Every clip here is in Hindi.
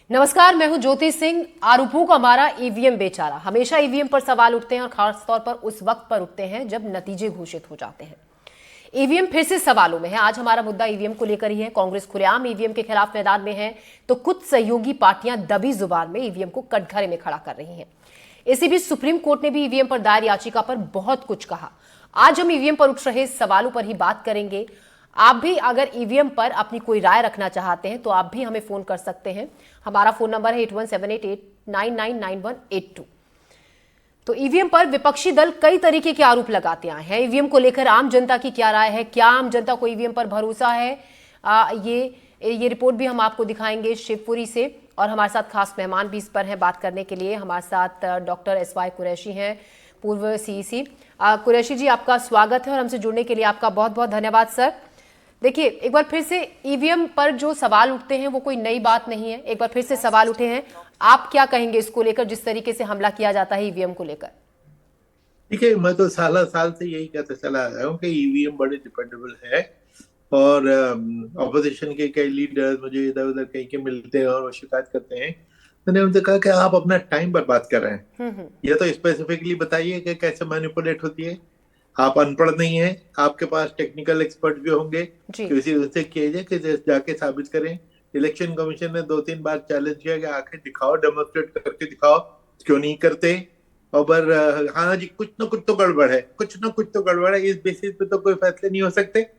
नमस्कार, मैं हूं ज्योति सिंह। आरोपों का हमारा ईवीएम बेचारा। हमेशा ईवीएम पर सवाल उठते हैं और खास तौर पर उस वक्त पर उठते हैं जब नतीजे घोषित हो जाते हैं। ईवीएम फिर से सवालों में है। आज हमारा मुद्दा ईवीएम को लेकर ही है। कांग्रेस खुलेआम ईवीएम के खिलाफ मैदान में है तो कुछ सहयोगी पार्टियां दबी जुबान में ईवीएम को कटघरे में खड़ा कर रही हैं। इसी बीच सुप्रीम कोर्ट ने भी ईवीएम पर दायर याचिका पर बहुत कुछ कहा। आज हम ईवीएम पर उठ रहे सवालों पर ही बात करेंगे। आप भी अगर ईवीएम पर अपनी कोई राय रखना चाहते हैं तो आप भी हमें फोन कर सकते हैं। हमारा फोन नंबर है 817889998182। तो ईवीएम पर विपक्षी दल कई तरीके के आरोप लगाते आए हैं। ईवीएम को लेकर आम जनता की क्या राय है? क्या आम जनता को ईवीएम पर भरोसा है? ये रिपोर्ट भी हम आपको दिखाएंगे शिवपुरी से। और हमारे साथ खास मेहमान भी इस पर हैं बात करने के लिए। हमारे साथ डॉक्टर SY कुरैशी हैं, पूर्व CEC। कुरैशी जी, आपका स्वागत है और हमसे जुड़ने के लिए आपका बहुत बहुत धन्यवाद सर। देखिए, एक बार फिर से ईवीएम पर जो सवाल उठते हैं वो कोई नई बात नहीं है। एक बार फिर से सवाल उठे हैं। आप क्या कहेंगे इसको लेकर, जिस तरीके से हमला किया जाता है ईवीएम को लेकर? ठीक है, मैं तो साल साल से यही कहते चला आ रहा हूँ कि ईवीएम बड़े डिपेंडेबल है। और ऑपोजिशन के कई लीडर्स मुझे इधर उधर कहीं के मिलते हैं और वो शिकायत करते हैं। मैंने उनसे कहा कि आप अपना टाइम बर्बाद कर रहे हैं। ये तो स्पेसिफिकली बताइए कि कैसे मैनिपुलेट होती है। आप अनपढ़ नहीं है, आपके पास टेक्निकल एक्सपर्ट भी होंगे। जी। किसी उससे कीजिए कि जाके साबित करें। इलेक्शन कमीशन ने 2-3 बार चैलेंज किया कि आके दिखाओ, डेमोन्स्ट्रेट करके दिखाओ। क्यों नहीं करते? और हाँ जी, कुछ ना कुछ तो गड़बड़ है, कुछ ना कुछ तो गड़बड़ है, इस बेसिस पे तो कोई फैसले नहीं हो सकते।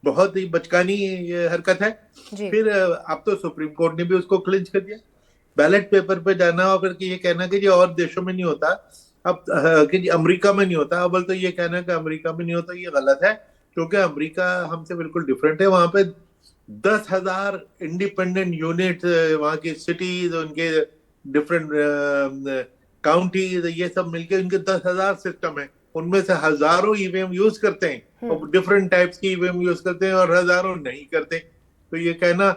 बहुत ही बचकानी ये हरकत है। जी। फिर अब तो सुप्रीम कोर्ट ने भी उसको क्लिंच कर दिया। बैलेट पेपर पे जाना और फिर कि ये कहना कि ये और देशों में नहीं होता, अब कि जी अमेरिका में नहीं होता। अव्वल तो ये कहना कि अमेरिका में नहीं होता ये गलत है, क्योंकि अमेरिका हमसे बिल्कुल डिफरेंट है। वहां पे 10,000 इंडिपेंडेंट यूनिट, वहाँ की सिटीज, उनके डिफरेंट काउंटीज, ये सब मिलके उनके 10,000 सिस्टम है। उनमें से हजारों ईवीएम यूज करते हैं और डिफरेंट टाइप्स की ईवीएम यूज करते हैं और हजारों नहीं करते। तो ये कहना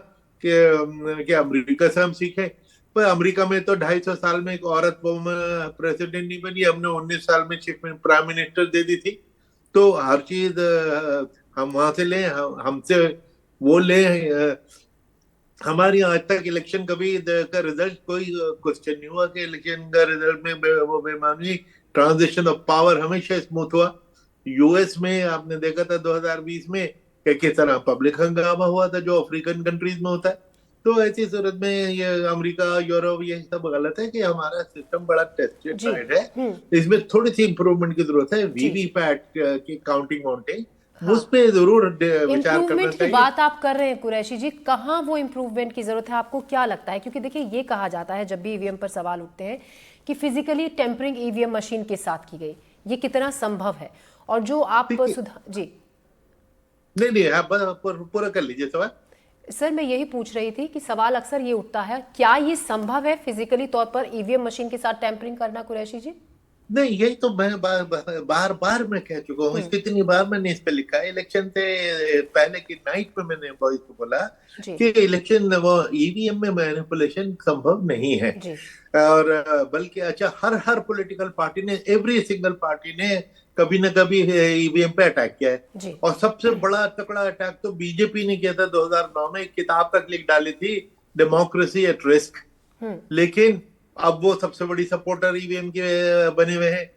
कि अमेरिका से हम सीखें, पर अमेरिका में तो 250 साल में एक औरत प्रेसिडेंट नहीं बनी, हमने 19 साल में चीफ प्राइम मिनिस्टर दे दी थी। तो हर चीज हम वहां से लें, हमसे वो लें। हमारी आज तक इलेक्शन कभी का रिजल्ट कोई क्वेश्चन नहीं हुआ कि इलेक्शन का रिजल्ट में वो बेमानी। ट्रांजिशन ऑफ पावर हमेशा स्मूथ हुआ। यूएस में आपने देखा था 2020 में कि किस तरह पब्लिक हंगामा हुआ था, जो अफ्रीकन कंट्रीज में होता है। तो ऐसी सूरत में ये अमेरिका, यूरोप, ये सब गलत है कि हमारा सिस्टम बड़ा टेस्टेड जी। ट्राइड है। इसमें थोड़ी सी इंप्रूवमेंट की जरूरत है। जी। वीवीपैट की काउंटिंग वाउंटिंग, उस हाँ, पे जरूर विचार करना इम्प्रूवमेंट की चाहिए। बात आप कर रहे हैं कुरैशी जी। कहाँ वो इम्प्रूवमेंट की जरूरत है? आपको क्या लगता है? क्योंकि देखिए, ये कहा जाता है जब भी ईवीएम पर सवाल उठते हैं कि फिजिकली टेम्परिंग ईवीएम मशीन के साथ की गई, ये कितना संभव है? और जो आप देखिए, सुधार जी। नहीं नहीं, आप पूरा कर लीजिए सवाल। सर, मैं यही पूछ रही थी कि सवाल अक्सर ये उठता है, क्या ये संभव है फिजिकली तौर पर ईवीएम मशीन के साथ टैंपरिंग करना कुरैशी जी? नहीं, यही तो मैं बार बार मैं कह चुका हूँ। हम्म। इसकी इतनी बार मैंने इस पे लिखा है। इलेक्शन से पहले की नाइट पे मैंने वॉइस को बोला जी। कि इलेक्शन वो ईवीएम में मैनिपुलेशन संभव नहीं है। जी। और बल्कि अच्छा, हर पॉलिटिकल पार्टी ने, एवरी सिंगल पार्टी ने कभी ना कभी ईवीएम पे अटैक किया है। जी। और सबसे बड़ा तकड़ा अटैक तो बीजेपी ने किया था 2009 में। एक किताब तक लिख डाली थी, डेमोक्रेसी एट रिस्क। हम्म। लेकिन अब वो सबसे बड़ी सपोर्टर ईवीएम के बने हुए हैं।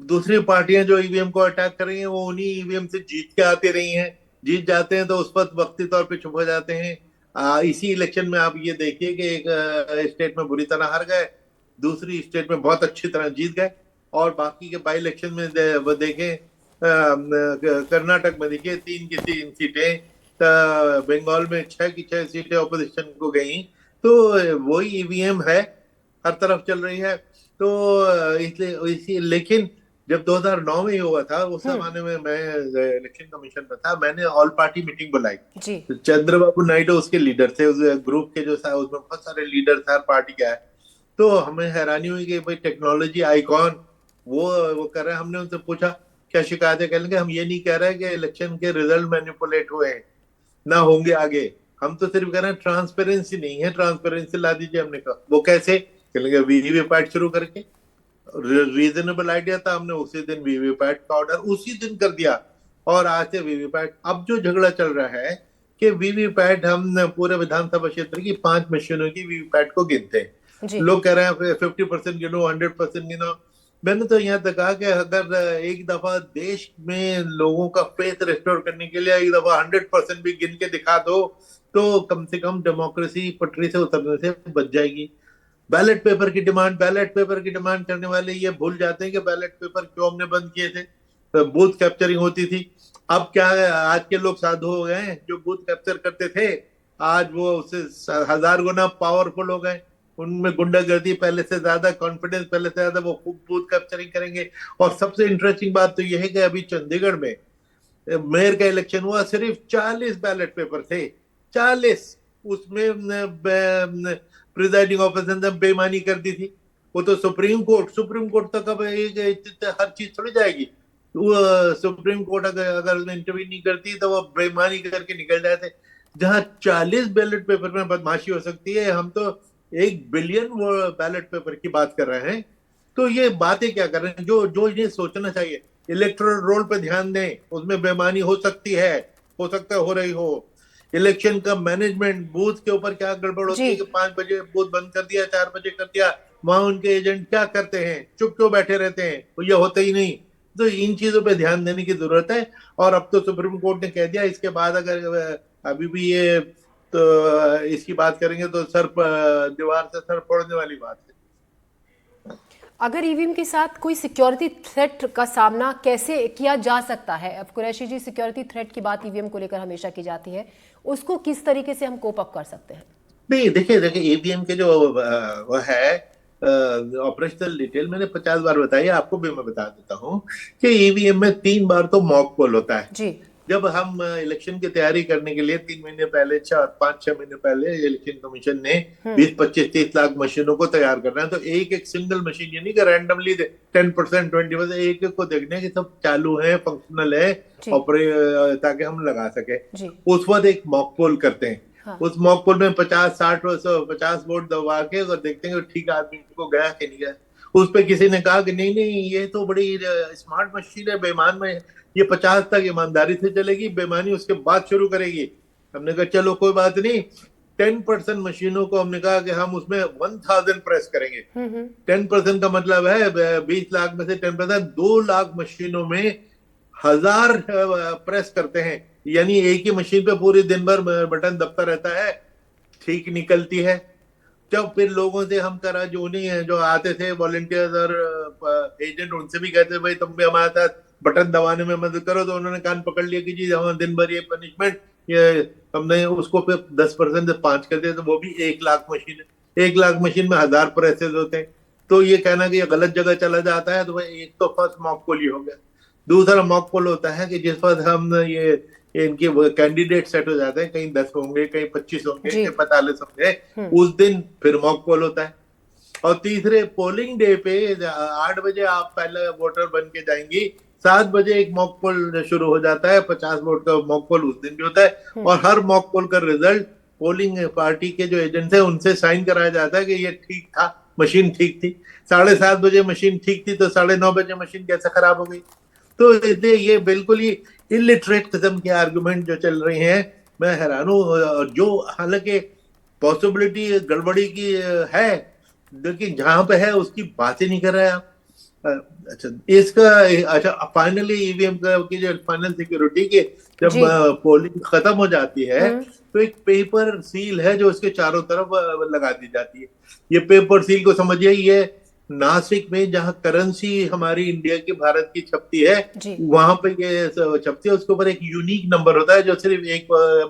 दूसरी पार्टियां जो ईवीएम को अटैक कर रही हैं वो उन्हीं ईवीएम से जीत के आती रही हैं। जीत जाते हैं तो उस वक्त वक्ती तौर पे चुप हो जाते हैं। इसी इलेक्शन में आप ये देखिए कि एक स्टेट में बुरी तरह हार गए, दूसरी स्टेट में बहुत अच्छी तरह जीत गए। और बाकी के बाई इलेक्शन में वो देखें, कर्नाटक में देखिए 3 की 3 सीटें, बंगाल में 6 की 6 सीटें ऑपोजिशन को गई। तो वही ईवीएम है, हर तरफ चल रही है। तो इसलिए इसी लेकिन जब 2009 में ही हुआ था, उस हम्म। जमाने में मैं इलेक्शन कमीशन में था। मैंने ऑल पार्टी मीटिंग बुलाई। जी। चंद्रबाबू नायडू उसके लीडर थे, उस ग्रुप के जो था उसमें बहुत सारे लीडर थे हर पार्टी के आए। तो हमें हैरानी हुई कि भाई टेक्नोलॉजी आइकॉन वो कर रहे हैं। हमने उनसे पूछा क्या शिकायत है, कह लेंगे हम ये नहीं कह रहे कि इलेक्शन के रिजल्ट मैनिपुलेट हुए हैं, ना होंगे आगे। हम तो सिर्फ कह रहे हैं ट्रांसपेरेंसी नहीं है, ट्रांसपेरेंसी ला दीजिए। हमने कहा वो कैसे, चलेंगे वीवीपैट शुरू करके। रीजनेबल आइडिया था, हमने उसी दिन वीवीपैट का ऑर्डर उसी दिन कर दिया। और आज से वीवीपैट, अब जो झगड़ा चल रहा है कि वीवीपैट हम पूरे विधानसभा क्षेत्र की 5 मशीनों की वीवीपैट को गिनते हैं। जी लोग कह रहे हैं 50% गिनो, 100% गिनो। मैंने तो यहाँ तक कहा कि अगर एक दफा देश में लोगों का फेथ रिस्टोर करने के लिए एक दफा 100% भी गिन के दिखा दो, तो कम से कम डेमोक्रेसी पटरी से उतरने से बच जाएगी। बैलेट पेपर की डिमांड करने वाले ये भूल जाते हैं कि बैलेट पेपर क्यों हमने बंद किए थे। तो बूथ कैप्चरिंग होती थी। अब क्या है, आज के लोग साधु हो गए हैं। जो बूथ कैप्चर करते थे, आज वो उससे 1000 गुना पावरफुल हो गए। उनमें गुंडागर्दी पहले से ज्यादा, कॉन्फिडेंस पहले से ज्यादा, वो खूब बूथ कैप्चरिंग करेंगे। और सबसे इंटरेस्टिंग बात तो यह है कि अभी चंडीगढ़ में मेयर का इलेक्शन हुआ, सिर्फ 40 बैलेट पेपर थे, 40। उसमें प्रिजाइडिंग ऑफिसर ने बेईमानी कर दी थी। वो तो सुप्रीम कोर्ट तक अब हर चीज थोड़ी जाएगी। वो सुप्रीम कोर्ट अगर इंटरव्यू नहीं करती तो वो बेईमानी करके निकल जाते। जहां 40 बैलेट पेपर में बदमाशी हो सकती है, हम तो 1 बिलियन बैलेट पेपर की बात कर रहे हैं। तो ये बातें क्या कर रहे हैं, जो जो इन्हें सोचना चाहिए। इलेक्टोरल रोल पे ध्यान दें, उसमें बेईमानी हो सकती है, हो सकता है हो रही हो। इलेक्शन का मैनेजमेंट, बूथ के ऊपर क्या गड़बड़ होती जी है कि 5 बजे बूथ बंद कर दिया, 4 बजे कर दिया। वहां उनके एजेंट क्या करते हैं, चुप क्यों बैठे रहते हैं, वो ये होता ही नहीं। तो इन चीजों पे ध्यान देने की जरूरत है। और अब तो सुप्रीम कोर्ट ने कह दिया, इसके बाद अगर अभी भी ये तो इसकी बात करेंगे तो दीवार से सर फोड़ने वाली बात है। अगर ईवीएम के साथ कोई सिक्योरिटी थ्रेट का सामना कैसे किया जा सकता है? अब कुरैशी जी, सिक्योरिटी थ्रेट की बात ईवीएम को लेकर हमेशा की जाती है, उसको किस तरीके से हम कोप अप कर सकते हैं? नहीं, देखिए देखिए, ईवीएम के जो वो है ऑपरेशनल डिटेल मैंने 50 बार बताई है, आपको भी मैं बता देता हूँ कि ईवीएम में 3 बार तो मॉक पोल होता है। जी जब हम इलेक्शन की तैयारी करने के लिए 3 महीने पहले, 4 5 6 महीने पहले इलेक्शन कमीशन ने 20 25 30 लाख मशीनों को तैयार करना है, तो एक एक सिंगल मशीन, यानी कि रैंडमली 10% 20%, एक एक को देखने की सब चालू है, फंक्शनल है, जी ताकि हम लगा सके। जी उस वक्त एक मॉक पोल करते हैं। हाँ उस मॉक पोल में 50 60 50 वोट दबा के और देखते हैं कि ठीक आदमी को गया कि नहीं गया। उस पे किसी ने कहा कि नहीं नहीं, ये तो बड़ी स्मार्ट मशीन है, बेईमान में ये 50 तक ईमानदारी से चलेगी, बेईमानी उसके बाद शुरू करेगी। हमने कहा चलो कोई बात नहीं। 10% मशीनों को हमने कहा कि हम उसमें 1000 प्रेस करेंगे। 10% का मतलब है 20 लाख में से 10%, 2 लाख मशीनों में 1000 प्रेस करते हैं। यानी एक ही मशीन पे पूरे दिन भर बटन दबता रहता है, ठीक निकलती है। जब फिर लोगों से हम करा, जो नहीं जो आते थे वॉलंटियर्स और एजेंट, उनसे भी कहते भाई तुम भी हमारे साथ बटन दबाने में मदद करो, तो उन्होंने कान पकड़ लिया कि जी हम दिन भर ये पनिशमेंट, ये हमने उसको फिर 10% से 5 कर दिया, तो वो भी 1 लाख मशीन है। 1 लाख मशीन में 1000 प्रेसेस होते हैं। तो ये कहना कि ये गलत जगह चला जाता है, तो भाई एक तो फर्स्ट मॉक पोल हो गया। दूसरा मॉक पोल होता है कि जिस पर हम ये इनके कैंडिडेट सेट हो जाते हैं, कहीं 10 होंगे, कहीं 25 होंगे, जी कहीं 45 होंगे। उस दिन फिर मॉक पोल होता है। और तीसरे पोलिंग डे पे 8 बजे आप पहले वोटर बन के जाएंगी, 7 बजे एक मॉक पोल शुरू हो जाता है, 50 वोट का मॉक पोल उस दिन भी होता है। और हर मॉक पोल का रिजल्ट पोलिंग पार्टी के जो एजेंट है उनसे साइन कराया जाता है कि ये ठीक था, मशीन ठीक थी। 7:30 बजे मशीन ठीक थी, तो 9:30 बजे मशीन कैसे खराब हो गई? तो इसलिए ये बिल्कुल ही इलिटरेट किस्म के आर्गुमेंट जो चल रहे हैं, मैं हैरान हूँ। और जो हालांकि पॉसिबिलिटी गड़बड़ी की है, लेकिन जहां पे है उसकी बात ही नहीं कर रहे हैं आप। अच्छा इसका, अच्छा फाइनली ईवीएम का की जो फाइनल सिक्योरिटी के जब जी पोलिंग खत्म हो जाती है, तो एक पेपर सील है जो इसके चारों तरफ लगा दी जाती है। ये पेपर सील को समझिए, ये नासिक में जहां करेंसी हमारी इंडिया की, भारत की छपती है, जी वहां पे ये छपती है। उसके ऊपर एक यूनिक नंबर होता है जो सिर्फ एक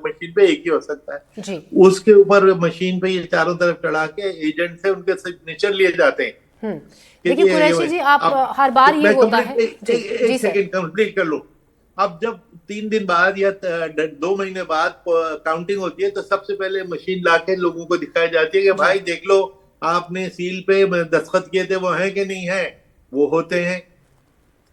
मशीन पे एक ही हो सकता है। जी उसके ऊपर मशीन पे ये चारों तरफ चढ़ा के एजेंट से उनके सिग्नेचर लिए जाते हैं कि देखिए कुरैशी जी, आप अब हर बार ये मैं होता कंप्लीट है। एक, जी एक, जी एक सर। सेकेंड कंप्लीट कर लूं। अब जब 3 दिन बाद या 2 महीने बाद काउंटिंग होती है, तो सबसे पहले मशीन लाके लोगों को दिखाई जाती है कि जी भाई देख लो, आपने सील पे दस्तखत किए थे, वो हैं कि नहीं है? वो होते हैं।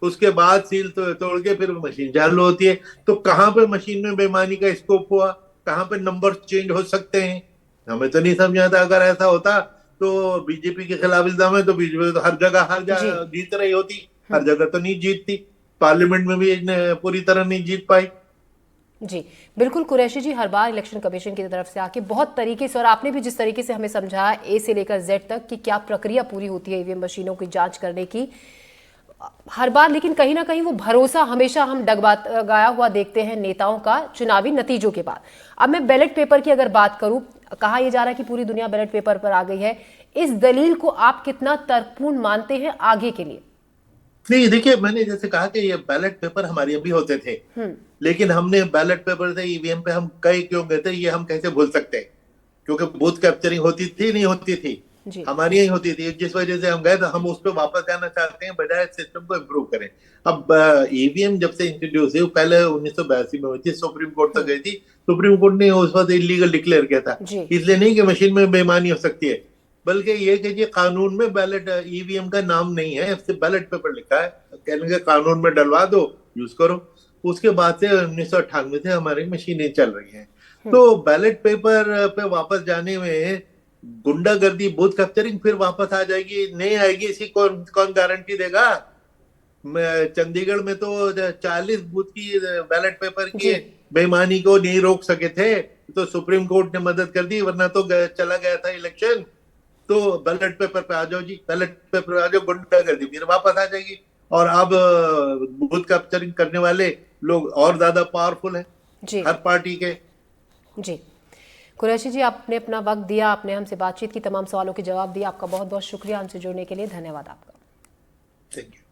उसके बाद सील तो तोड़ के फिर मशीन चालू होती है। तो कहाँ पे मशीन में बेईमानी का स्कोप हुआ, कहाँ पे नंबर चेंज हो सकते हैं, हमें तो नहीं समझ आता। अगर ऐसा होता तो बीजेपी के खिलाफ इल्जाम है, तो बीजेपी तो हर जगह जी जीत रही होती, हर जगह तो नहीं जीतती। पार्लियामेंट में भी पूरी तरह नहीं जीत पाई। जी बिल्कुल कुरैशी जी, हर बार इलेक्शन कमीशन की तरफ से आके बहुत तरीके से, और आपने भी जिस तरीके से हमें समझाया ए से लेकर जेड तक कि क्या प्रक्रिया पूरी होती है ईवीएम मशीनों की जांच करने की, हर बार, लेकिन कहीं ना कहीं वो भरोसा हमेशा हम डगमगाया हुआ देखते हैं नेताओं का चुनावी नतीजों के बाद। अब मैं बैलेट पेपर की अगर बात करूं, कहा यह जा रहा है कि पूरी दुनिया बैलेट पेपर पर आ गई है, इस दलील को आप कितना तर्कपूर्ण मानते हैं आगे के लिए? नहीं, देखिए, मैंने जैसे कहा कि ये बैलेट पेपर हमारे अभी होते थे, लेकिन हमने बैलेट पेपर से ईवीएम पे हम कई क्यों गए थे ये हम कैसे भूल सकते हैं, क्योंकि बूथ कैप्चरिंग होती थी नहीं होती थी, जी हमारी यही होती थी, जिस वजह से हम गए, तो हम उस पर वापस जाना चाहते हैं बजाय सिस्टम को इम्प्रूव करें। अब ईवीएम जब से इंट्रोड्यूस हुई, पहले 1982 में हुई थी, सुप्रीम कोर्ट तक गई थी, सुप्रीम कोर्ट ने उस वक्त इलीगल डिक्लेयर किया था, जी इसलिए नहीं कि मशीन में बेईमानी हो सकती है, बल्कि ये कि ये कानून में बैलेट ईवीएम का नाम नहीं है, सिर्फ बैलेट पेपर लिखा है, कहने के कानून में डलवा दो, यूज करो। उसके बाद से 1998 से हमारी मशीनें चल रही हैं। तो बैलेट पेपर पे वापस जाने में गुंडागर्दी, बूथ कैप्चरिंग फिर वापस आ जाएगी नहीं आएगी, इसकी कौन कौन गारंटी देगा? चंडीगढ़ में तो 40 बूथ की बैलेट पेपर की जी बेईमानी को नहीं रोक सके थे, तो सुप्रीम कोर्ट ने मदद कर दी, वरना तो चला गया था इलेक्शन। तो बैलेट पेपर पे आ जाओ जी, बैलेट पेपर पे आ जाओ, गुंडागर्दी फिर वापस आ जाएगी। और अब बूथ कैप्चरिंग करने वाले लोग और ज्यादा पावरफुल हैं जी हर पार्टी के। जी कुरैशी जी, आपने अपना वक्त दिया, आपने हमसे बातचीत की, तमाम सवालों के जवाब दिए, आपका बहुत बहुत शुक्रिया हमसे जुड़ने के लिए, धन्यवाद आपका। Thank you.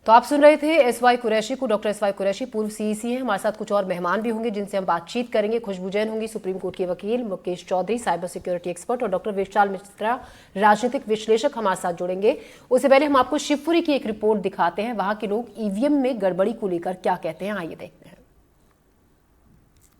तो आप सुन रहे थे एसवाई कुरैशी को। डॉक्टर एसवाई कुरैशी पूर्व सीईसी हैं। हमारे साथ कुछ और मेहमान भी होंगे जिनसे हम बातचीत करेंगे। खुशबू जैन होंगी, सुप्रीम कोर्ट के वकील, Mukesh Chaudhary cyber security expert, और डॉक्टर विशाल मिश्रा राजनीतिक विश्लेषक हमारे साथ जुड़ेंगे। उससे पहले हम आपको शिवपुरी की एक रिपोर्ट दिखाते हैं, वहां के लोग ईवीएम में गड़बड़ी को लेकर क्या कहते हैं, आइए देखते हैं।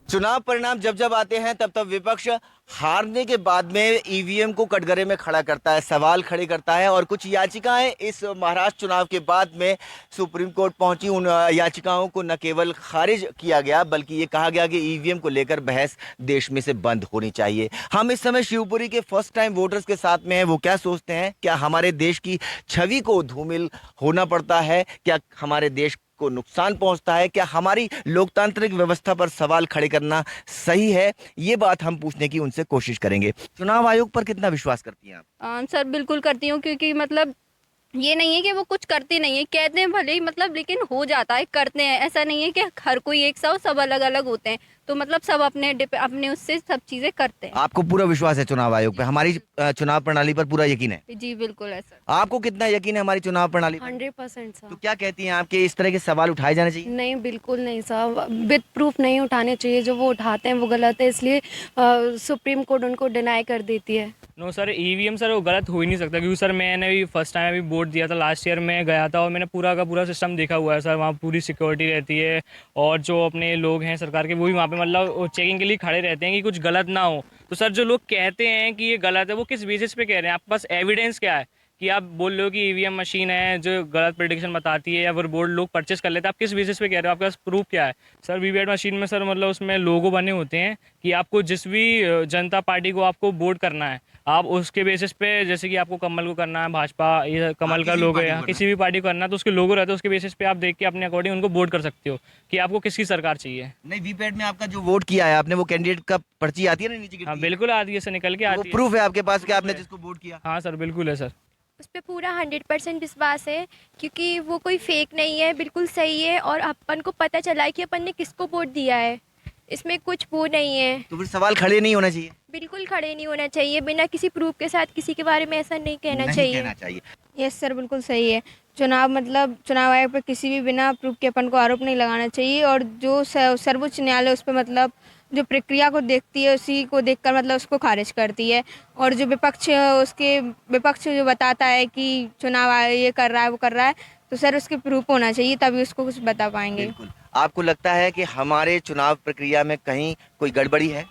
चुनाव परिणाम जब जब आते हैं तब तब विपक्ष हारने के बाद में ईवीएम को कटघरे में खड़ा करता है, सवाल खड़े करता है, और कुछ याचिकाएं इस महाराष्ट्र चुनाव के बाद में सुप्रीम कोर्ट पहुंची। उन याचिकाओं को न केवल खारिज किया गया बल्कि ये कहा गया कि ईवीएम को लेकर बहस देश में से बंद होनी चाहिए। हम इस समय शिवपुरी के फर्स्ट टाइम वोटर्स के साथ में हैं। वो क्या सोचते हैं, क्या हमारे देश की छवि को धूमिल होना पड़ता है, क्या हमारे देश को नुकसान पहुंचता है, क्या हमारी लोकतांत्रिक व्यवस्था पर सवाल खड़े करना सही है, ये बात हम पूछने की उनसे कोशिश करेंगे। चुनाव आयोग पर कितना विश्वास करती हैं आप? सर बिल्कुल करती हूँ, क्योंकि मतलब ये नहीं है कि वो कुछ करते नहीं है, कहते हैं भले ही मतलब, लेकिन हो जाता है, करते हैं। ऐसा नहीं है कि हर कोई एक सा हो, सब अलग अलग होते हैं, तो मतलब सब अपने उससे सब चीजें करते हैं। आपको पूरा विश्वास है चुनाव आयोग पे, हमारी चुनाव प्रणाली पर पूरा यकीन है? जी बिल्कुल है सर। आपको कितना यकीन है हमारी चुनाव प्रणाली पर? 100% सर। तो क्या कहती हैं आपके इस तरह के सवाल उठाए जाने चाहिए? नहीं, बिल्कुल नहीं सर, विद प्रूफ नहीं उठाने चाहिए। जो वो उठाते हैं वो गलत है, इसलिए सुप्रीम कोर्ट उनको डिनाई कर देती है। नो सर, ईवीएम सर वो गलत हो ही नहीं सकता, क्योंकि सर मैंने भी फर्स्ट टाइम अभी वोट दिया था, लास्ट ईयर में गया था, और मैंने पूरा का पूरा सिस्टम देखा हुआ है सर। वहाँ पूरी सिक्योरिटी रहती है, और जो अपने लोग हैं सरकार के वो भी वहाँ पे मतलब चेकिंग के लिए खड़े रहते हैं कि कुछ गलत ना हो। तो सर जो लोग कहते हैं कि ये गलत है, वो किस बेसिस पे कह रहे हैं? आपके पास एविडेंस क्या है कि आप बोल रहे हो कि ईवीएम मशीन है जो गलत प्रेडिक्शन बताती है, या फिर बोर्ड लोग परचेस कर लेते हैं? आप किस बेसिस पे कह रहे हो? आपके पास प्रूफ क्या है? सर वीवीपैट मशीन में सर मतलब उसमें लोगो बने होते हैं कि आपको जिस भी जनता पार्टी को आपको वोट करना है, आप उसके बेसिस पे, जैसे कि आपको कमल को करना है, भाजपा, ये कमल का लोगो है, किसी भी पार्टी को करना है, तो उसके लोगो रहता है, उसके बेसिस पे आप देख के अपने अकॉर्डिंग उनको वोट कर सकते हो कि आपको किसकी सरकार चाहिए। नहीं, वीवीपैट में आपका जो वोट किया है आपने, वो कैंडिडेट का पर्ची आती है ना नीचे गिरती हाँ है? बिल्कुल आती है सर, निकल के वो आती है। प्रूफ है आपके पास कि आपने जिसको वोट किया? हाँ सर बिल्कुल है सर। उस पर पूरा 100% विश्वास है, क्योंकि वो कोई फेक नहीं है, बिल्कुल सही है, और अपन को पता चला है कि अपन ने किसको वोट दिया है, इसमें कुछ वो नहीं है। तो फिर सवाल खड़े नहीं होना चाहिए? बिल्कुल खड़े नहीं होना चाहिए, बिना किसी प्रूफ के साथ किसी के बारे में ऐसा नहीं कहना चाहिए। यस सर, बिल्कुल सही है। चुनाव आयोग पर किसी भी बिना प्रूफ के अपन को आरोप नहीं लगाना चाहिए, और जो सर्वोच्च न्यायालय उस पर मतलब जो प्रक्रिया को देखती है उसी को देखकर मतलब उसको खारिज करती है, और जो विपक्ष जो बताता है कि चुनाव आयोग ये कर रहा है वो कर रहा है, तो सर उसके प्रूफ होना चाहिए, तभी उसको कुछ बता पाएंगे। बिल्कुल। आपको लगता है कि हमारे चुनाव प्रक्रिया में कहीं कोई गड़बड़ी है?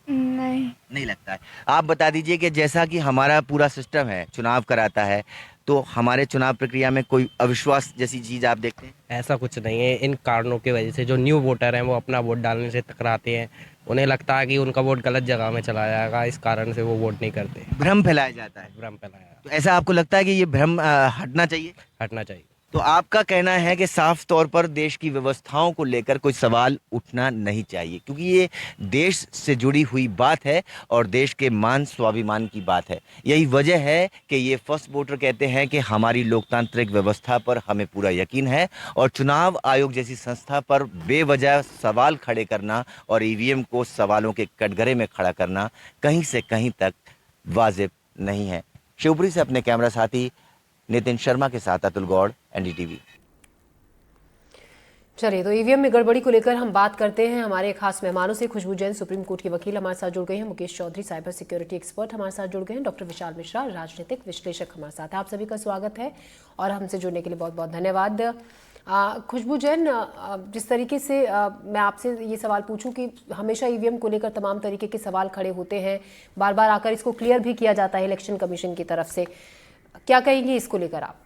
नहीं लगता है। आप बता दीजिए कि जैसा कि हमारा पूरा सिस्टम है, चुनाव कराता है, तो हमारे चुनाव प्रक्रिया में कोई अविश्वास जैसी चीज आप देखते हैं? ऐसा कुछ नहीं है। इन कारणों की वजह से जो न्यू वोटर हैं वो अपना वोट डालने से टकराते हैं। उन्हें लगता है कि उनका वोट गलत जगह में चला जाएगा, इस कारण से वो वोट नहीं करते। भ्रम फैलाया जाता है। भ्रम फैलाया। तो ऐसा आपको लगता है कि ये भ्रम हटना चाहिए? हटना चाहिए। तो आपका कहना है कि साफ तौर पर देश की व्यवस्थाओं को लेकर कोई सवाल उठना नहीं चाहिए, क्योंकि ये देश से जुड़ी हुई बात है और देश के मान स्वाभिमान की बात है। यही वजह है कि ये फर्स्ट वोटर कहते हैं कि हमारी लोकतांत्रिक व्यवस्था पर हमें पूरा यकीन है और चुनाव आयोग जैसी संस्था पर बेवजह सवाल खड़े करना और ईवीएम को सवालों के कटघरे में खड़ा करना कहीं से कहीं तक वाजिब नहीं है। शिवपुरी से अपने कैमरा साथी नितिन शर्मा के साथ अतुल गौड़, एनडीटीवी। चलिए, तो ईवीएम में गड़बड़ी को लेकर हम बात करते हैं हमारे खास मेहमानों से। खुशबू जैन सुप्रीम कोर्ट के वकील हमारे साथ जुड़ गए हैं, Mukesh Chaudhary cyber security expert हमारे साथ जुड़ गए हैं, डॉक्टर विशाल मिश्रा राजनीतिक विश्लेषक हमारे साथ है। आप सभी का स्वागत है और हमसे जुड़ने के लिए बहुत बहुत धन्यवाद। खुशबू जैन, जिस तरीके से मैं आपसे ये सवाल पूछूं कि हमेशा ईवीएम को लेकर तमाम तरीके के सवाल खड़े होते हैं, बार बार आकर इसको क्लियर भी किया जाता है इलेक्शन कमीशन की तरफ से, क्या कहेंगे इसको लेकर आप?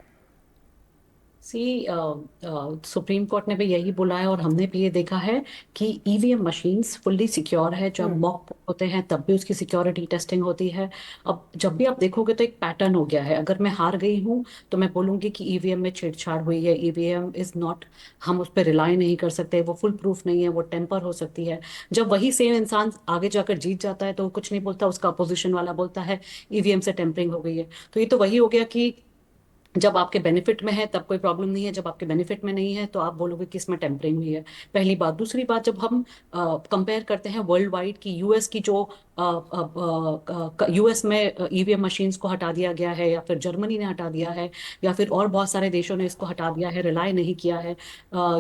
सुप्रीम कोर्ट ने भी यही बोला है और हमने भी ये देखा है कि ईवीएम मशीन्स फुल्ली सिक्योर है। जब मॉक होते हैं तब भी उसकी सिक्योरिटी टेस्टिंग होती है। अब जब भी आप देखोगे तो एक पैटर्न हो गया है। अगर मैं हार गई हूँ तो मैं बोलूंगी कि ईवीएम में छेड़छाड़ हुई है, ईवीएम इज नॉट, हम उस पर रिलाई नहीं कर सकते, वो फुल प्रूफ नहीं है, वो टेम्पर हो सकती है। जब वही सेम इंसान आगे जाकर जीत जाता है तो वो कुछ नहीं बोलता, उसका अपोजिशन वाला बोलता है ईवीएम से टेम्परिंग हो गई है। तो ये तो वही हो गया कि जब आपके बेनिफिट में है तब कोई प्रॉब्लम नहीं है, जब आपके बेनिफिट में नहीं है तो आप बोलोगे कि इसमें टेम्परिंग हुई है। पहली बात। दूसरी बात, जब हम कंपेयर करते हैं वर्ल्ड वाइड की यूएस की जो यूएस में ईवीएम मशीन्स को हटा दिया गया है, या फिर जर्मनी ने हटा दिया है, या फिर और बहुत सारे देशों ने इसको हटा दिया है, रिलाई नहीं किया है,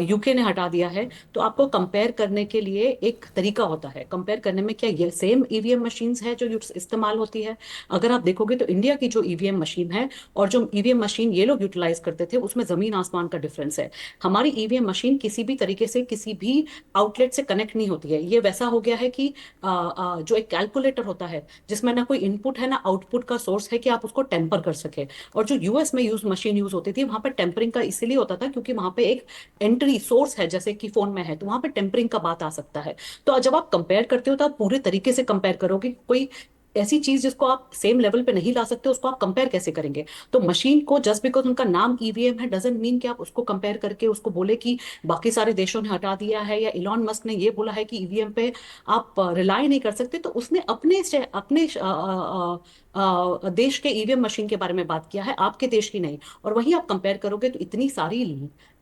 यूके ने हटा दिया है, तो आपको कंपेयर करने के लिए एक तरीका होता है। कंपेयर करने में क्या ये सेम ईवीएम मशीन्स है जो इस्तेमाल होती है? अगर आप देखोगे तो इंडिया की जो ईवीएम मशीन है और जो ईवीएम मशीन ये लोग यूटिलाइज करते थे उसमें जमीन आसमान का डिफरेंस है। हमारी ईवीएम मशीन किसी भी तरीके से किसी भी आउटलेट से कनेक्ट नहीं होती है। ये वैसा हो गया है कि जो एक कैलकुलेटर होता है जिसमें ना कोई इनपुट है ना आउटपुट का सोर्स है कि आप उसको टेम्पर कर सके। और जो यूएस में मशीन यूज होती थी वहां पे टेम्परिंग का इसीलिए होता था क्योंकि वहां पे एक एंट्री सोर्स है, जैसे कि फोन में है, तो वहां पे टेम्परिंग का बात आ सकता है। तो जब आप कंपेयर करते हो तो आप पूरे तरीके से कंपेयर करोगे। कोई ऐसी चीज जिसको आप सेम लेवल पे नहीं ला सकते उसको आप कंपेयर कैसे करेंगे? तो मशीन को जस्ट बिकॉज उनका नाम ईवीएम है डजंट मीन कि आप उसको कंपेयर करके उसको बोले कि बाकी सारे देशों ने हटा दिया है, या इलॉन मस्क ने ये बोला है कि ईवीएम पे आप रिलाई नहीं कर सकते। तो उसने अपने देश के ईवीएम मशीन के बारे में बात किया है, आपके देश की नहीं। और वहीं आप कंपेयर करोगे तो इतनी सारी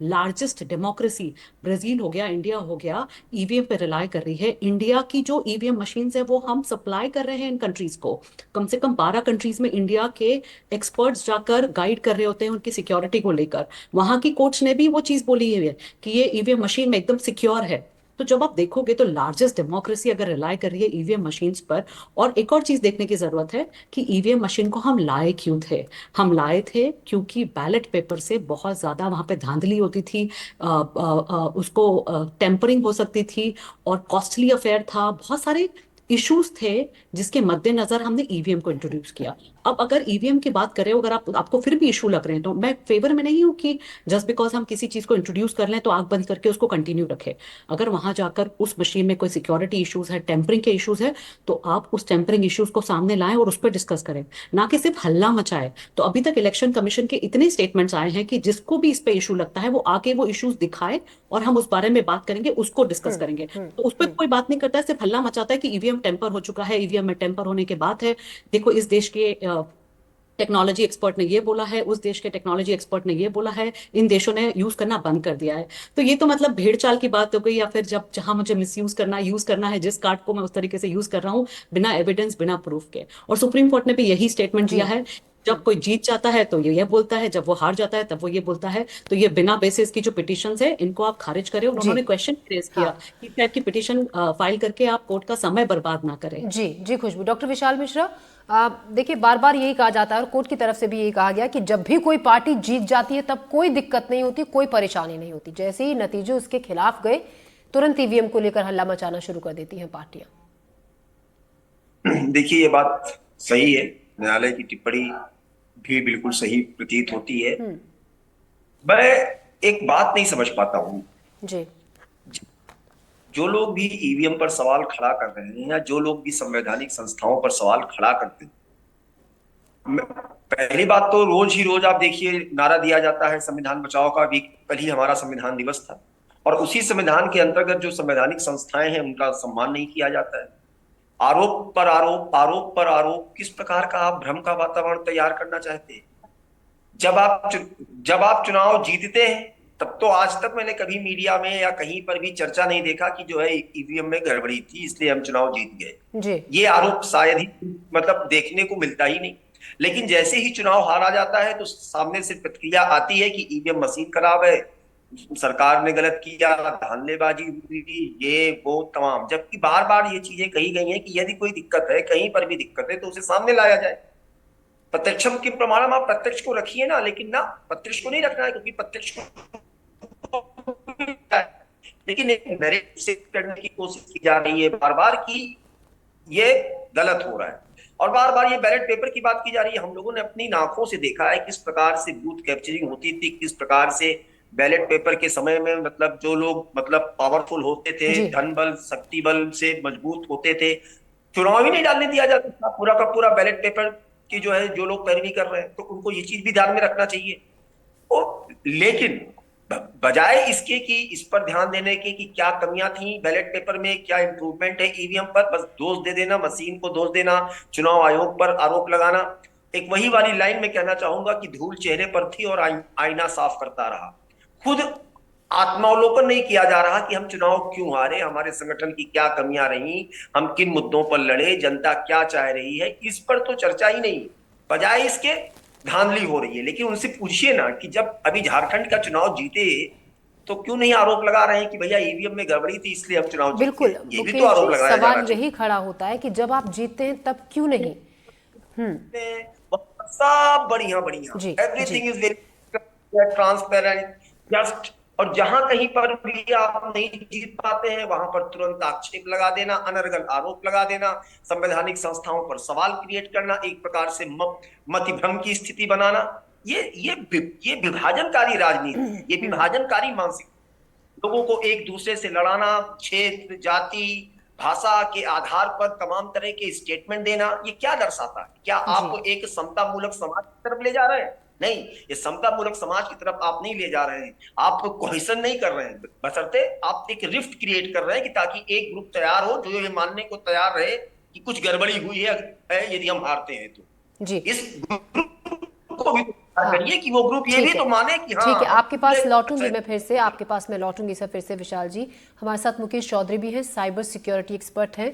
लार्जेस्ट डेमोक्रेसी ब्राजील हो गया, इंडिया हो गया, ईवीएम पे रिलाई कर रही है। इंडिया की जो ईवीएम मशीन्स है वो हम सप्लाई कर रहे हैं इन कंट्रीज को। कम से कम 12 कंट्रीज में इंडिया के एक्सपर्ट्स जाकर गाइड कर रहे होते हैं उनकी सिक्योरिटी को लेकर। वहां की कोर्ट्स ने भी वो चीज बोली है कि ये ईवीएम मशीन में एकदम सिक्योर है। तो जब आप देखोगे तो लार्जेस्ट डेमोक्रेसी अगर रिलाई कर रही है ईवीएम मशीन्स पर। और एक और चीज देखने की जरूरत है कि ईवीएम मशीन को हम लाए क्यों थे? हम लाए थे क्योंकि बैलेट पेपर से बहुत ज्यादा वहां पे धांधली होती थी, उसको टेम्परिंग हो सकती थी और कॉस्टली अफेयर था, बहुत सारे इश्यूज थे जिसके मद्देनजर हमने ईवीएम को इंट्रोड्यूस किया। अब अगर ईवीएम की बात करें, अगर आपको फिर भी इशू लग रहे हैं तो मैं फेवर में नहीं हूं कि जस्ट बिकॉज हम किसी चीज को इंट्रोड्यूस कर लें तो आंख बंद करके उसको कंटिन्यू रखें। अगर वहां जाकर उस मशीन में कोई सिक्योरिटी इश्यूज है, टेम्परिंग के इश्यूज है, तो आप उस टेम्परिंग इश्यूज को सामने लाएं और उस पर डिस्कस करें, ना कि सिर्फ हल्ला मचाए। तो अभी तक इलेक्शन कमीशन के इतने स्टेटमेंट्स आए हैं कि जिसको भी इस पे इशू लगता है वो आके वो इश्यूज दिखाए और हम उस बारे में बात करेंगे, उसको डिस्कस करेंगे। तो उस पर कोई बात नहीं करता है, सिर्फ हल्ला मचाता है कि ईवीएम टेम्पर हो चुका है, ईवीएम में टेम्पर होने के बाद है, देखो इस देश के टेक्नोलॉजी एक्सपर्ट ने ये बोला है, उस देश के टेक्नोलॉजी एक्सपर्ट ने ये बोला है, इन देशों ने यूज करना बंद कर दिया है। तो ये तो मतलब भेड़ चाल की बात हो गई, या फिर जब जहां मुझे यूज करना है जिस कार्ड को मैं उस तरीके से यूज कर रहा हूँ बिना एविडेंस बिना प्रूफ के। और सुप्रीम कोर्ट ने भी यही स्टेटमेंट दिया है, जब कोई जीत जाता है तो ये बोलता है, जब वो हार जाता है तब वो ये बोलता है। तो ये बिना बेसिस की जो पिटिशंस है इनको आप खारिज करें। और उन्होंने क्वेश्चन रेज किया कि टाइप की पिटिशन फाइल करके आप कोर्ट का समय बर्बाद ना करें। जी जी खुशबू। डॉक्टर विशाल मिश्रा, देखिए बार बार यही कहा जाता है और कोर्ट की तरफ से भी यही कहा गया कि जब भी कोई पार्टी जीत जाती है तब कोई दिक्कत नहीं होती, कोई परेशानी नहीं होती, जैसे ही नतीजे उसके खिलाफ गए तुरंत ईवीएम को लेकर हल्ला मचाना शुरू कर देती हैं पार्टियां। देखिए ये बात सही है, न्यायालय की टिप्पणी भी बिल्कुल सही प्रतीत होती है। मैं एक बात नहीं समझ पाता हूं जी, जो लोग भी ईवीएम पर सवाल खड़ा कर रहे हैं या जो लोग भी संवैधानिक संस्थाओं पर सवाल खड़ा करते हैं, पहली बात तो रोज ही रोज आप देखिए नारा दिया जाता है संविधान बचाओ का। भी कल ही हमारा संविधान दिवस था और उसी संविधान के अंतर्गत जो संवैधानिक संस्थाएं हैं उनका सम्मान नहीं किया जाता है। आरोप पर आरोप, आरोप पर आरोप, किस प्रकार का आप भ्रम का वातावरण तैयार करना चाहते हैं? जब आप चुनाव जीतते हैं तब तो आज तक मैंने कभी मीडिया में या कहीं पर भी चर्चा नहीं देखा कि जो है ईवीएम में गड़बड़ी थी इसलिए हम चुनाव जीत गए। ये आरोप शायद ही मतलब देखने को मिलता ही नहीं। लेकिन जैसे ही चुनाव हारा जाता है तो सामने से प्रतिक्रिया आती है कि ईवीएम मशीन खराब है, सरकार ने गलत किया, धांधलेबाजी हुई, ये वो तमाम। जबकि बार बार ये चीजें कही गई हैं कि यदि कोई दिक्कत है, कहीं पर भी दिक्कत है तो उसे सामने लाया जाए। प्रत्यक्षम के प्रमाणम आप प्रत्यक्ष को रखिए ना, लेकिन ना प्रत्यक्ष को नहीं रखना है क्योंकि प्रत्यक्ष को लेकिन एक नैरेटिव से करने की कोशिश की जा रही है बार बार कि ये गलत हो रहा है और बार बार ये बैलेट पेपर की बात की जा रही है। हम लोगों ने अपनी आंखों से देखा है किस प्रकार से बूथ कैप्चरिंग होती थी, किस प्रकार से बैलेट पेपर के समय में मतलब जो लोग मतलब पावरफुल होते थे, धन बल शक्ति बल से मजबूत होते थे, चुनाव ही नहीं डालने दिया जाता था। पूरा का पूरा बैलेट पेपर की जो है जो लोग पैरवी कर रहे हैं तो उनको ये चीज भी ध्यान में रखना चाहिए। लेकिन बजाय इसके कि इस पर ध्यान देने के कि क्या कमियां थी बैलेट पेपर में, क्या इंप्रूवमेंट है ईवीएम पर, बस दोष दे देना, मशीन को दोष देना, चुनाव आयोग पर आरोप लगाना। एक वही वाली लाइन में कहना चाहूंगा कि धूल चेहरे पर थी और आईना साफ करता रहा। खुद आत्मावलोकन नहीं किया जा रहा कि हम चुनाव क्यों हारे, हमारे संगठन की क्या कमियां रही, हम किन मुद्दों पर लड़े, जनता क्या चाह रही है, इस पर तो चर्चा ही नहीं। बजाय इसके धांधली हो रही है। लेकिन उनसे पूछिए ना कि जब अभी झारखंड का चुनाव जीते तो क्यों नहीं आरोप लगा रहे हैं कि भैया ईवीएम में गड़बड़ी थी इसलिए हम चुनाव जीते। बिल्कुल, ये भी तो आरोप लगाया जा रहा है। सवाल यही खड़ा होता है कि जब आप जीतते हैं तब क्यों नहीं। सब बढ़िया everything is very transparent just, और जहां कहीं पर भी आप नहीं जीत पाते हैं वहां पर तुरंत आक्षेप लगा देना, अनर्गल आरोप लगा देना, संवैधानिक संस्थाओं पर सवाल क्रिएट करना, एक प्रकार से मतिभ्रम की स्थिति बनाना। ये विभाजनकारी राजनीति, ये विभाजनकारी मानसिक, लोगों को एक दूसरे से लड़ाना, क्षेत्र जाति भाषा के आधार पर तमाम तरह के स्टेटमेंट देना, ये क्या दर्शाता है? क्या आप एक समता मूलक समाज की तरफ ले जा रहे हैं? नहीं, ये समता मूलक समाज की तरफ आप नहीं ले जा रहे हैं, आप कोहेशन नहीं कर रहे हैं, बशर्ते आप एक रिफ्ट क्रिएट कर रहे हैं कि ताकि एक ग्रुप तैयार हो जो ये मानने को तैयार रहे कि कुछ गड़बड़ी हुई है यदि हम हारते हैं तो जी। इस ग्रुप को भी करिए कि वो ग्रुप ये भी तो माने कि हाँ। ठीक है, आपके पास लौटूंगी मैं फिर से, आपके पास मैं लौटूंगी सर फिर से। विशाल जी, हमारे साथ मुकेश चौधरी भी हैं, साइबर सिक्योरिटी एक्सपर्ट हैं।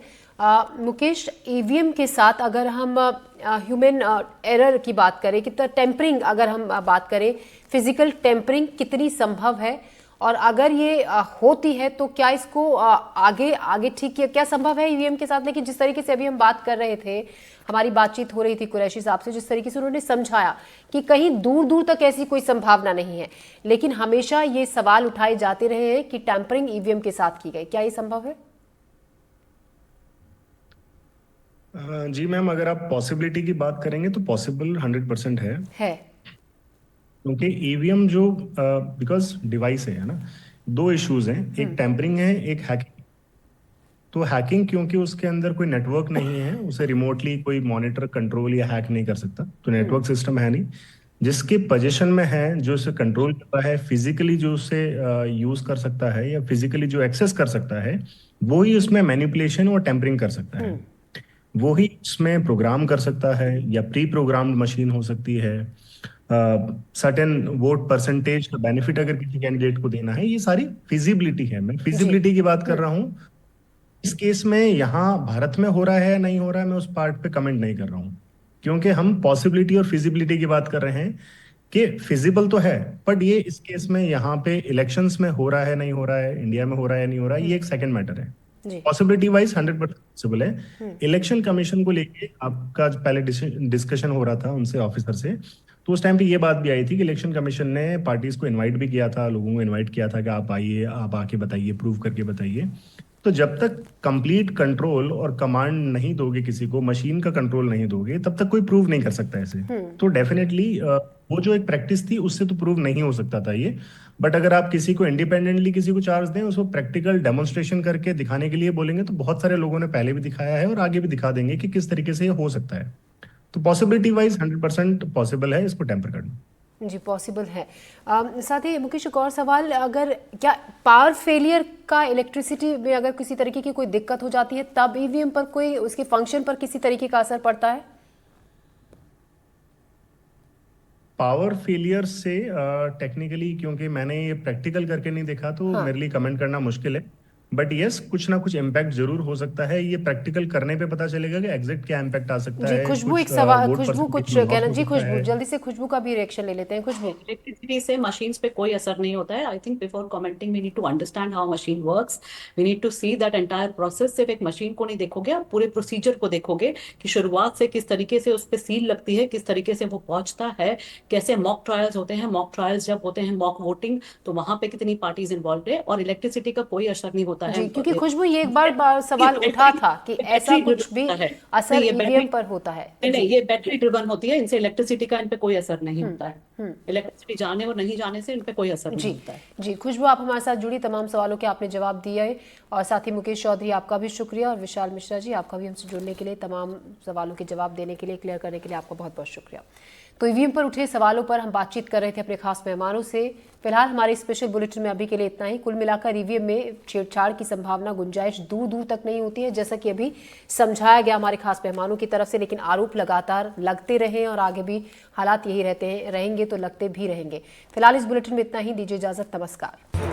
मुकेश, ईवीएम के साथ अगर हम ह्यूमन एरर की बात करें, कितना टेम्परिंग अगर हम बात करें, फिजिकल टेम्परिंग कितनी संभव है, और अगर ये होती है तो क्या इसको आगे ठीक किया क्या संभव है ईवीएम के साथ? लेकिन जिस तरीके से अभी हम बात कर रहे थे, हमारी बातचीत हो रही थी कुरैशी साहब से, जिस तरीके से उन्होंने समझाया कि कहीं दूर दूर तक ऐसी कोई संभावना नहीं है, लेकिन हमेशा ये सवाल उठाए जाते रहे हैं कि टैंपरिंग ईवीएम के साथ की गई, क्या ये संभव है? जी मैम, अगर आप पॉसिबिलिटी की बात करेंगे तो पॉसिबल 100% है। क्योंकि ईवीएम जो बिकॉज डिवाइस है ना, दो इश्यूज हैं, एक टेम्परिंग है, एक हैकिंग। तो हैकिंग क्योंकि उसके अंदर कोई नेटवर्क नहीं है, उसे रिमोटली कोई मॉनिटर कंट्रोल या हैक नहीं कर सकता, तो नेटवर्क सिस्टम है नहीं। जिसके पोजीशन में है, जो उसे कंट्रोल करता है, फिजिकली जो उसे यूज कर सकता है या फिजिकली जो एक्सेस कर सकता है, वो ही उसमें मैनिपुलेशन और टेम्परिंग कर सकता है। वो ही उसमें प्रोग्राम कर सकता है या प्री प्रोग्राम्ड मशीन हो सकती है। सर्टेन वोट परसेंटेज का बेनिफिट अगर किसी कैंडिडेट को देना है, ये सारी फिजिबिलिटी है। मैं फिजिबिलिटी की बात कर रहा हूँ। इस केस में यहाँ भारत में हो रहा है या नहीं हो रहा है, मैं उस पार्ट पे कमेंट नहीं कर रहा हूँ, क्योंकि हम पॉसिबिलिटी और फिजिबिलिटी की बात कर रहे हैं कि फिजिबल तो है, बट ये इस केस में यहाँ पे इलेक्शंस में हो रहा है नहीं हो रहा है, इंडिया में हो रहा है नहीं हो रहा है, ये एक सेकंड मैटर है। पॉसिबिलिटी वाइज 100% पॉसिबल है। इलेक्शन कमीशन को लेके आपका पहले डिस्कशन हो रहा था उनसे, ऑफिसर से, तो उस टाइम पे ये बात भी आई थी कि इलेक्शन कमीशन ने पार्टीज को इनवाइट भी किया था, लोगों को इनवाइट किया था कि आप आइए, आप आके बताइए, प्रूव करके बताइए। तो जब तक कंप्लीट कंट्रोल और कमांड नहीं दोगे किसी को, मशीन का कंट्रोल नहीं दोगे, तब तक कोई प्रूव नहीं कर सकता ऐसे। तो डेफिनेटली वो जो एक प्रैक्टिस थी उससे तो प्रूव नहीं हो सकता था ये। बट अगर आप किसी को इंडिपेंडेंटली किसी को चार्ज दें, उसको प्रैक्टिकल डेमोन्स्ट्रेशन करके दिखाने के लिए बोलेंगे, तो बहुत सारे लोगों ने पहले भी दिखाया है और आगे भी दिखा देंगे कि किस तरीके से ये हो सकता है। तो पॉसिबिलिटी वाइज 100% पॉसिबल है इसको टेम्पर करना। जी पॉसिबल है। साथ ही मुकेश एक और सवाल, अगर क्या पावर फेलियर का इलेक्ट्रिसिटी में अगर किसी तरीके की कोई दिक्कत हो जाती है तब ईवीएम पर कोई उसके फंक्शन पर किसी तरीके का असर पड़ता है? पावर फेलियर से टेक्निकली क्योंकि मैंने ये प्रैक्टिकल करके नहीं देखा तो हाँ। मेरे लिए कमेंट करना मुश्किल है, बट यस कुछ ना कुछ इम्पैक्ट जरूर हो सकता है। ये प्रैक्टिकल करने पे पता चलेगा कि एग्जैक्ट क्या इम्पैक्ट आ सकता जी है। खुशबू एक सवाल, खुशबू कुछ कहना। जी खुशबू, जल्दी से खुशबू का भी रिएक्शन ले लेते हैं। खुशबू, इलेक्ट्रिसिटी से मशीन्स पे कोई असर नहीं होता है। I think before commenting we need to understand how machine works, we need to see that entire process. सिर्फ एक मशीन को नहीं देखोगे, आप पूरे प्रोसीजर को देखोगे कि शुरुआत से किस तरीके से उस पर सील लगती है, किस तरीके से वो पहुंचता है, कैसे मॉक ट्रायल्स होते हैं, मॉक ट्रायल्स जब होते हैं, मॉक वोटिंग, तो वहां पे कितनी पार्टीज इन्वॉल्व है, और इलेक्ट्रिसिटी का कोई असर नहीं होता है। क्योंकि खुशबू ये एक बार सवाल उठा था कि ऐसा कुछ भी असर ईवीएम पर होता है। नहीं, ये बैटरी ड्रिवन होती है, इनसे इलेक्ट्रिसिटी का इन पे कोई असर नहीं होता है। इलेक्ट्रिसिटी जाने और नहीं जाने से इन पे कोई असर नहीं होता है। जी खुशबू, आप हमारे साथ जुड़ी, तमाम सवालों के आपने जवाब दिए, और साथ ही मुकेश चौधरी आपका भी शुक्रिया, और विशाल मिश्रा जी आपका भी हमसे जुड़ने के लिए, तमाम सवालों के जवाब देने के लिए, क्लियर करने के लिए आपका बहुत बहुत शुक्रिया। तो ईवीएम पर उठे सवालों पर हम बातचीत कर रहे थे अपने खास मेहमानों से। फिलहाल हमारे स्पेशल बुलेटिन में अभी के लिए इतना ही। कुल मिलाकर ईवीएम में छेड़छाड़ की संभावना, गुंजाइश दूर दूर तक नहीं होती है, जैसा कि अभी समझाया गया हमारे खास मेहमानों की तरफ से। लेकिन आरोप लगातार लगते रहे और आगे भी हालात यही रहेंगे तो लगते भी रहेंगे। फिलहाल इस बुलेटिन में इतना ही। दीजिए इजाजत, नमस्कार।